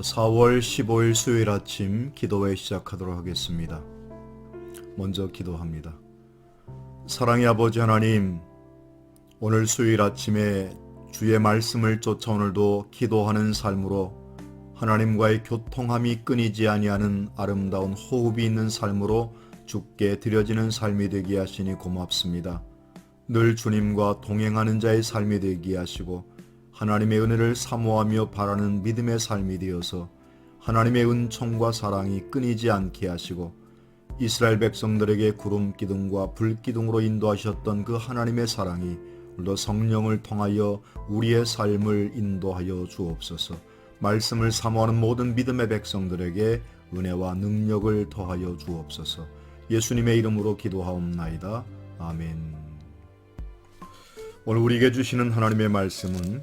4월 15일 수요일 아침 기도회 시작하도록 하겠습니다. 먼저 기도합니다. 사랑의 아버지 하나님, 오늘 수요일 아침에 주의 말씀을 쫓아 오늘도 기도하는 삶으로 하나님과의 교통함이 끊이지 아니하는 아름다운 호흡이 있는 삶으로 주께 드려지는 삶이 되게 하시니 고맙습니다. 늘 주님과 동행하는 자의 삶이 되게 하시고 하나님의 은혜를 사모하며 바라는 믿음의 삶이 되어서 하나님의 은총과 사랑이 끊이지 않게 하시고 이스라엘 백성들에게 구름 기둥과 불 기둥으로 인도하셨던 그 하나님의 사랑이 오늘도 성령을 통하여 우리의 삶을 인도하여 주옵소서. 말씀을 사모하는 모든 믿음의 백성들에게 은혜와 능력을 더하여 주옵소서. 예수님의 이름으로 기도하옵나이다. 아멘. 오늘 우리에게 주시는 하나님의 말씀은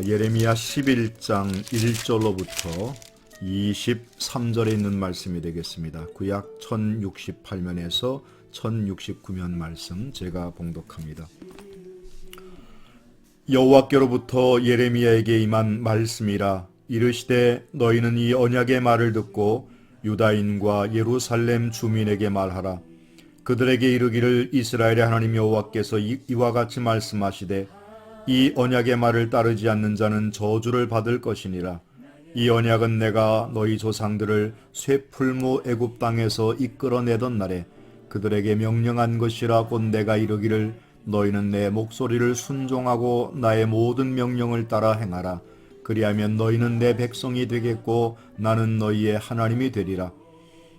예레미야 11장 1절로부터 23절에 있는 말씀이 되겠습니다. 구약 1068면에서 1069면 말씀 제가 봉독합니다. 여호와께로부터 예레미야에게 임한 말씀이라. 이르시되 너희는 이 언약의 말을 듣고 유다인과 예루살렘 주민에게 말하라. 그들에게 이르기를 이스라엘의 하나님 여호와께서 이와 같이 말씀하시되 이 언약의 말을 따르지 않는 자는 저주를 받을 것이니라. 이 언약은 내가 너희 조상들을 쇠풀무 애굽 땅에서 이끌어내던 날에 그들에게 명령한 것이라. 곧 내가 이르기를 너희는 내 목소리를 순종하고 나의 모든 명령을 따라 행하라. 그리하면 너희는 내 백성이 되겠고 나는 너희의 하나님이 되리라.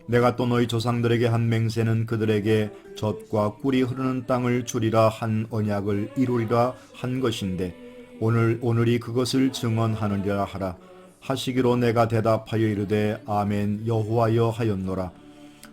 내가 또 너희 조상들에게 한 맹세는 그들에게 젖과 꿀이 흐르는 땅을 주리라 한 언약을 이루리라 한 것인데 오늘이 그것을 증언하느니라 하라. 하시기로 내가 대답하여 이르되 아멘 여호와여 하였노라.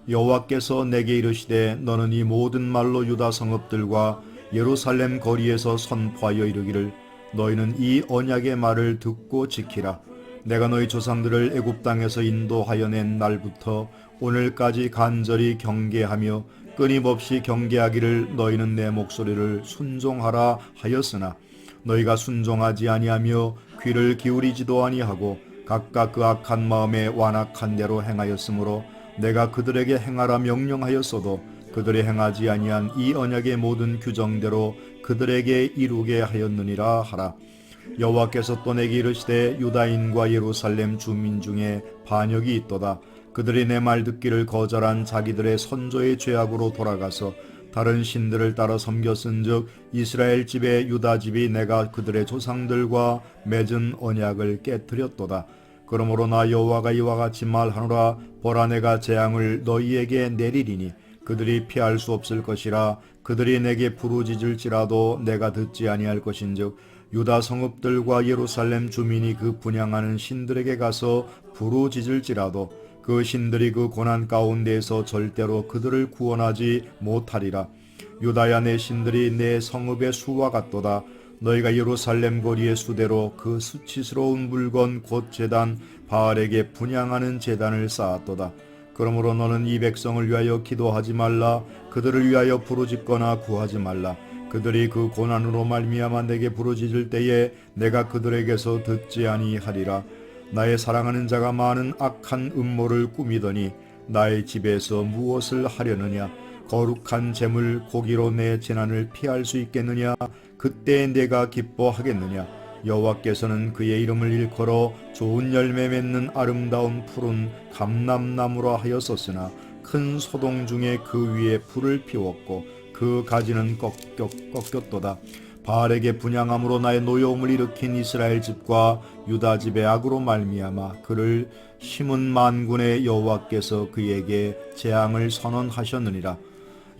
여호와께서 내게 이르시되 너는 이 모든 말로 유다 성읍들과 예루살렘 거리에서 선포하여 이르기를 너희는 이 언약의 말을 듣고 지키라. 내가 너희 조상들을 애굽 땅에서 인도하여 낸 날부터 오늘까지 간절히 경계하며 끊임없이 경계하기를 너희는 내 목소리를 순종하라 하였으나 너희가 순종하지 아니하며 귀를 기울이지도 아니하고 각각 그 악한 마음에 완악한 대로 행하였으므로 내가 그들에게 행하라 명령하였어도 그들이 행하지 아니한 이 언약의 모든 규정대로 그들에게 이루게 하였느니라 하라. 여호와께서 또 내게 이르시되 유다인과 예루살렘 주민 중에 반역이 있도다. 그들이 내 말 듣기를 거절한 자기들의 선조의 죄악으로 돌아가서 다른 신들을 따라 섬겼은즉 이스라엘 집에 유다 집이 내가 그들의 조상들과 맺은 언약을 깨뜨렸도다. 그러므로 나 여호와가 이와 같이 말하노라. 보라 내가 재앙을 너희에게 내리리니 그들이 피할 수 없을 것이라. 그들이 내게 부르짖을지라도 내가 듣지 아니할 것인즉 유다 성읍들과 예루살렘 주민이 그 분향하는 신들에게 가서 부르짖을지라도 그 신들이 그 고난 가운데에서 절대로 그들을 구원하지 못하리라. 유다야 내 신들이 내 성읍의 수와 같도다. 너희가 예루살렘 거리의 수대로 그 수치스러운 물건 곧 제단 바알에게 분향하는 제단을 쌓았도다. 그러므로 너는 이 백성을 위하여 기도하지 말라. 그들을 위하여 부르짖거나 구하지 말라. 그들이 그 고난으로 말미암아 내게 부르짖을 때에 내가 그들에게서 듣지 아니하리라. 나의 사랑하는 자가 많은 악한 음모를 꾸미더니 나의 집에서 무엇을 하려느냐. 거룩한 재물 고기로 내 재난을 피할 수 있겠느냐. 그때 내가 기뻐하겠느냐. 여호와께서는 그의 이름을 일컬어 좋은 열매 맺는 아름다운 푸른 감람나무라 하였었으나 큰 소동 중에 그 위에 불을 피웠고 그 가지는 꺾였도다. 바알에게 분향함으로 나의 노여움을 일으킨 이스라엘 집과 유다 집의 악으로 말미암아 그를 심은 만군의 여호와께서 그에게 재앙을 선언하셨느니라.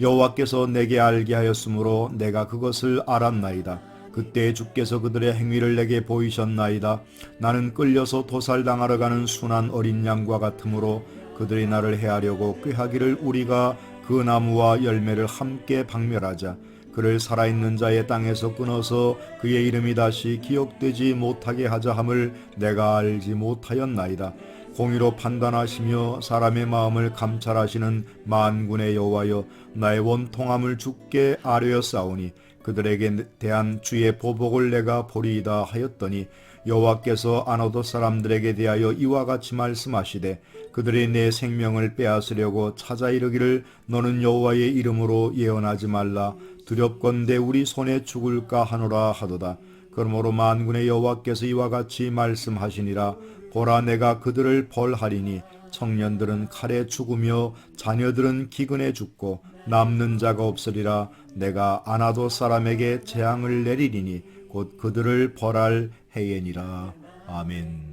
여호와께서 내게 알게 하였으므로 내가 그것을 알았나이다. 그때 주께서 그들의 행위를 내게 보이셨나이다. 나는 끌려서 도살당하러 가는 순한 어린 양과 같으므로 그들이 나를 해하려고 꾀하기를 우리가 그 나무와 열매를 함께 박멸하자. 그를 살아있는 자의 땅에서 끊어서 그의 이름이 다시 기억되지 못하게 하자 함을 내가 알지 못하였나이다. 공의로 판단하시며 사람의 마음을 감찰하시는 만군의 여호와여 나의 원통함을 주께 아뢰어 싸우니 그들에게 대한 주의 보복을 내가 보리이다 하였더니 여호와께서 아노도 사람들에게 대하여 이와 같이 말씀하시되 그들이 내 생명을 빼앗으려고 찾아 이르기를 너는 여호와의 이름으로 예언하지 말라 두렵건대 우리 손에 죽을까 하노라 하도다. 그러므로 만군의 여호와께서 이와 같이 말씀하시니라 보라 내가 그들을 벌하리니 청년들은 칼에 죽으며 자녀들은 기근에 죽고 남는 자가 없으리라. 내가 아나도 사람에게 재앙을 내리리니 곧 그들을 벌할 해예니라. 아멘.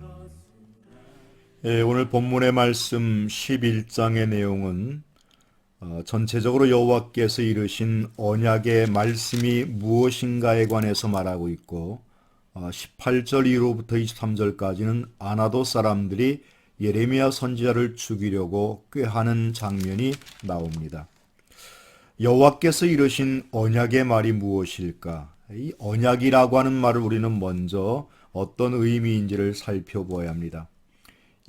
오늘 본문의 말씀 11장의 내용은 전체적으로 여호와께서 이르신 언약의 말씀이 무엇인가에 관해서 말하고 있고 18절 이후로부터 23절까지는 아나도 사람들이 예레미야 선지자를 죽이려고 꾀하는 장면이 나옵니다. 여호와께서 이르신 언약의 말이 무엇일까? 이 언약이라고 하는 말을 우리는 먼저 어떤 의미인지를 살펴보아야 합니다.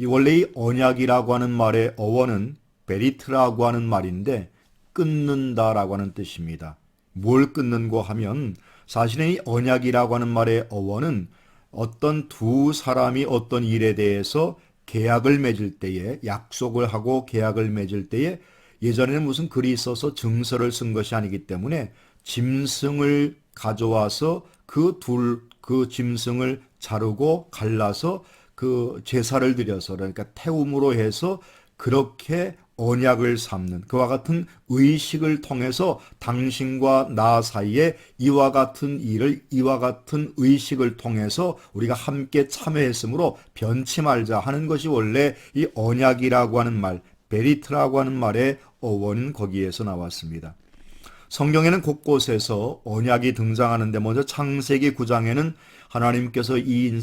원래 이 언약이라고 하는 말의 어원은 베리트라고 하는 말인데 끊는다라고 하는 뜻입니다. 뭘 끊는고 하면 사실은 이 언약이라고 하는 말의 어원은 어떤 두 사람이 어떤 일에 대해서 계약을 맺을 때에 약속을 하고 계약을 맺을 때에 예전에는 무슨 글이 있어서 증서를 쓴 것이 아니기 때문에 짐승을 가져와서 그 짐승을 자르고 갈라서 그 제사를 드려서 그러니까 태움으로 해서 그렇게 언약을 삼는 그와 같은 의식을 통해서 당신과 나 사이에 이와 같은 일을 이와 같은 의식을 통해서 우리가 함께 참여했으므로 변치 말자 하는 것이 원래 이 언약이라고 하는 말 베리트라고 하는 말의 어원은 거기에서 나왔습니다. 성경에는 곳곳에서 언약이 등장하는데 먼저 창세기 9장에는 하나님께서 이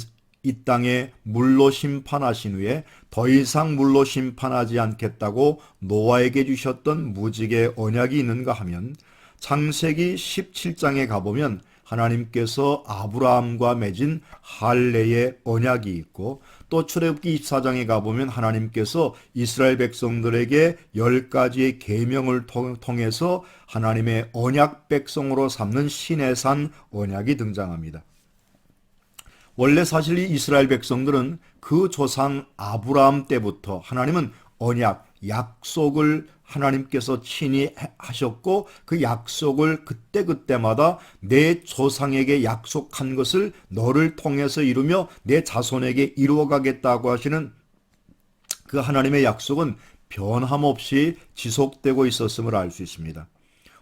땅에 물로 심판하신 후에 더 이상 물로 심판하지 않겠다고 노아에게 주셨던 무지개 언약이 있는가 하면 창세기 17장에 가보면 하나님께서 아브라함과 맺은 할례의 언약이 있고 또 출애굽기 24장에 가보면 하나님께서 이스라엘 백성들에게 10가지의 계명을 통해서 하나님의 언약 백성으로 삼는 시내산 언약이 등장합니다. 원래 사실 이 이스라엘 백성들은 그 조상 아브라함 때부터 하나님은 언약, 약속을 하나님께서 친히 하셨고 그 약속을 그때그때마다 내 조상에게 약속한 것을 너를 통해서 이루며 내 자손에게 이루어가겠다고 하시는 그 하나님의 약속은 변함없이 지속되고 있었음을 알 수 있습니다.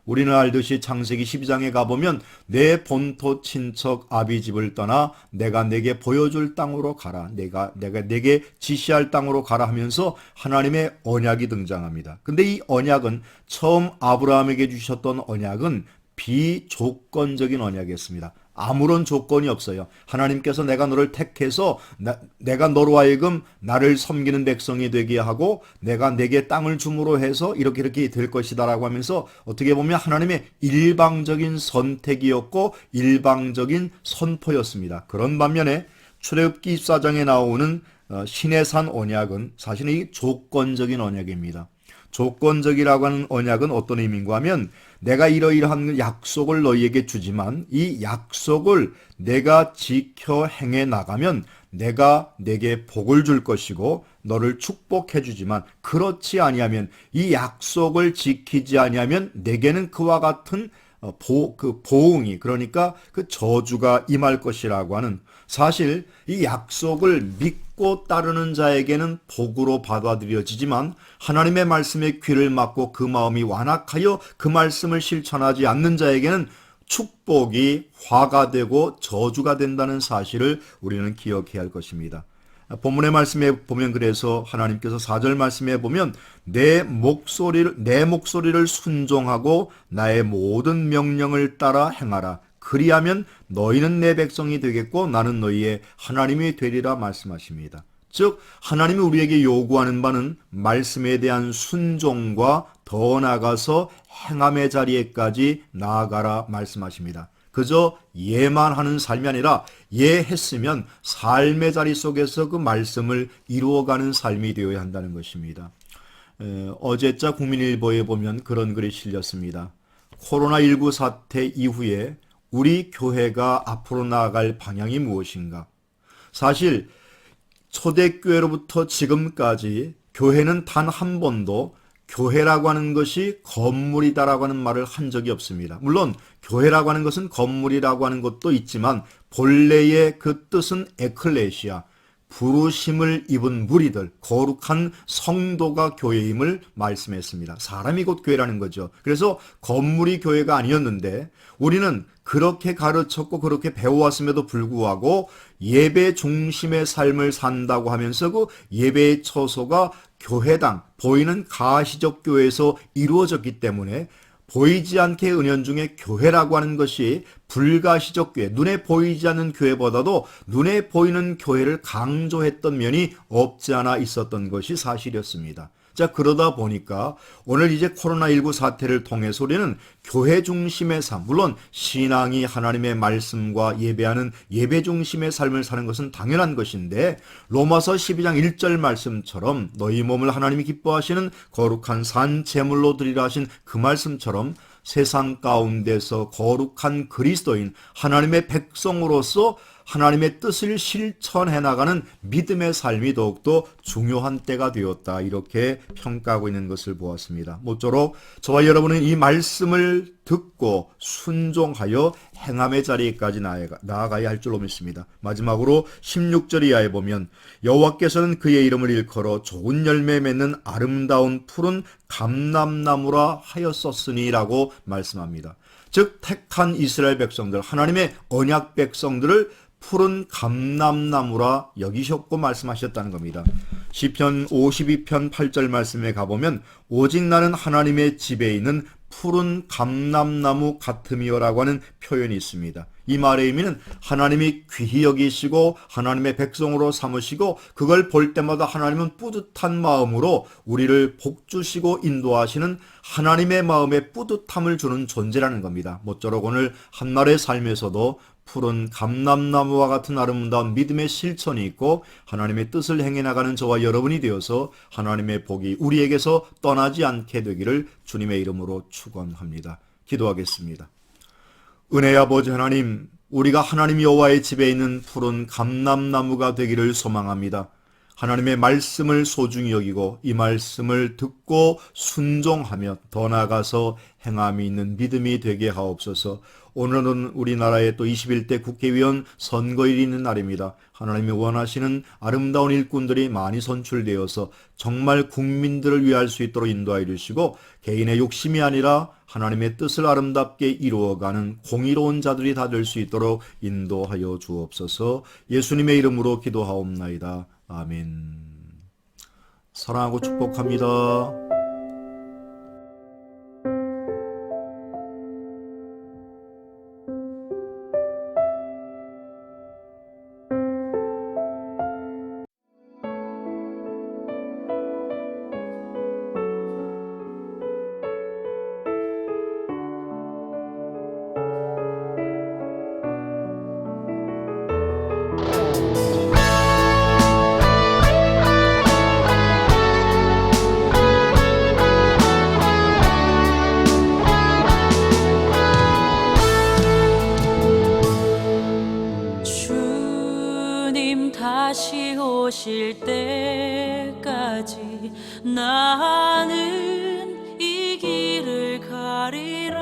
우리는 알듯이 창세기 12장에 가보면 내 본토 친척 아비 집을 떠나 내가 내게 보여줄 땅으로 가라. 내가 내게 지시할 땅으로 가라 하면서 하나님의 언약이 등장합니다. 근데 이 언약은 처음 아브라함에게 주셨던 언약은 비조건적인 언약이었습니다. 아무런 조건이 없어요. 하나님께서 내가 너를 택해서 내가 너로 하여금 나를 섬기는 백성이 되게 하고 내가 내게 땅을 줌으로 해서 이렇게 될 것이다라고 하면서 어떻게 보면 하나님의 일방적인 선택이었고 일방적인 선포였습니다. 그런 반면에 출애굽기 24장에 나오는 시내산 언약은 사실은 이 조건적인 언약입니다. 조건적이라고 하는 언약은 어떤 의미인가 하면 내가 이러이러한 약속을 너희에게 주지만 이 약속을 내가 지켜 행해 나가면 내가 내게 복을 줄 것이고 너를 축복해 주지만 그렇지 아니하면 이 약속을 지키지 아니하면 내게는 그와 같은 보응이 그러니까 그 저주가 임할 것이라고 하는 사실 이 약속을 믿고 따르는 자에게는 복으로 받아들여지지만 하나님의 말씀에 귀를 막고 그 마음이 완악하여 그 말씀을 실천하지 않는 자에게는 축복이 화가 되고 저주가 된다는 사실을 우리는 기억해야 할 것입니다. 본문의 말씀에 보면 그래서 하나님께서 4절 말씀에 보면 내 목소리를 순종하고 나의 모든 명령을 따라 행하라. 그리하면 너희는 내 백성이 되겠고 나는 너희의 하나님이 되리라 말씀하십니다. 즉 하나님이 우리에게 요구하는 바는 말씀에 대한 순종과 더 나아가서 행함의 자리에까지 나아가라 말씀하십니다. 그저 예만 하는 삶이 아니라 예했으면 삶의 자리 속에서 그 말씀을 이루어가는 삶이 되어야 한다는 것입니다. 어제자 국민일보에 보면 그런 글이 실렸습니다. 코로나19 사태 이후에 우리 교회가 앞으로 나아갈 방향이 무엇인가? 사실 초대교회로부터 지금까지 교회는 단 한 번도 교회라고 하는 것이 건물이다라고 하는 말을 한 적이 없습니다. 물론 교회라고 하는 것은 건물이라고 하는 것도 있지만 본래의 그 뜻은 에클레시아, 부르심을 입은 무리들, 거룩한 성도가 교회임을 말씀했습니다. 사람이 곧 교회라는 거죠. 그래서 건물이 교회가 아니었는데 우리는 그렇게 가르쳤고 그렇게 배워왔음에도 불구하고 예배 중심의 삶을 산다고 하면서 그 예배의 처소가 교회당, 보이는 가시적 교회에서 이루어졌기 때문에 보이지 않게 은연중에 교회라고 하는 것이 불가시적 교회, 눈에 보이지 않는 교회보다도 눈에 보이는 교회를 강조했던 면이 없지 않아 있었던 것이 사실이었습니다. 자, 그러다 보니까 오늘 이제 코로나19 사태를 통해서 우리는 교회 중심의 삶, 물론 신앙이 하나님의 말씀과 예배하는 예배 중심의 삶을 사는 것은 당연한 것인데 로마서 12장 1절 말씀처럼 너희 몸을 하나님이 기뻐하시는 거룩한 산 제물로 드리라 하신 그 말씀처럼 세상 가운데서 거룩한 그리스도인 하나님의 백성으로서 하나님의 뜻을 실천해 나가는 믿음의 삶이 더욱더 중요한 때가 되었다. 이렇게 평가하고 있는 것을 보았습니다. 모쪼록 저와 여러분은 이 말씀을 듣고 순종하여 행함의 자리까지 나아가야 할 줄로 믿습니다. 마지막으로 16절 이하에 보면 여호와께서는 그의 이름을 일컬어 좋은 열매 맺는 아름다운 푸른 감람나무라 하였었으니라고 말씀합니다. 즉 택한 이스라엘 백성들, 하나님의 언약 백성들을 푸른 감람나무라 여기셨고 말씀하셨다는 겁니다. 시편 52편 8절 말씀에 가보면 오직 나는 하나님의 집에 있는 푸른 감람나무 같음이여라고 하는 표현이 있습니다. 이 말의 의미는 하나님이 귀히 여기시고 하나님의 백성으로 삼으시고 그걸 볼 때마다 하나님은 뿌듯한 마음으로 우리를 복주시고 인도하시는 하나님의 마음에 뿌듯함을 주는 존재라는 겁니다. 모쪼록 오늘 한날의 삶에서도 푸른 감람나무와 같은 아름다운 믿음의 실천이 있고 하나님의 뜻을 행해 나가는 저와 여러분이 되어서 하나님의 복이 우리에게서 떠나지 않게 되기를 주님의 이름으로 축원합니다. 기도하겠습니다. 은혜의 아버지 하나님, 우리가 하나님 여호와의 집에 있는 푸른 감람나무가 되기를 소망합니다. 하나님의 말씀을 소중히 여기고 이 말씀을 듣고 순종하며 더 나아가서 행함이 있는 믿음이 되게 하옵소서. 오늘은 우리나라의 또 21대 국회의원 선거일이 있는 날입니다. 하나님이 원하시는 아름다운 일꾼들이 많이 선출되어서 정말 국민들을 위할 수 있도록 인도하여 주시고 개인의 욕심이 아니라 하나님의 뜻을 아름답게 이루어가는 공의로운 자들이 다 될 수 있도록 인도하여 주옵소서. 예수님의 이름으로 기도하옵나이다. 아멘. 사랑하고 축복합니다. 다시 오실 때까지 나는 이 길을 가리라.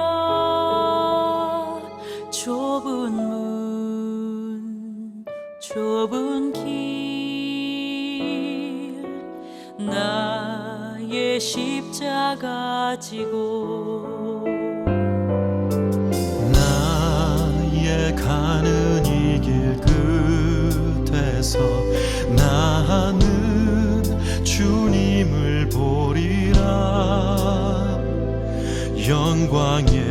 좁은 문, 좁은 길, 나의 십자가 지고 나의 가는 이 길 끝에서 나는 주님을 보리라. 영광의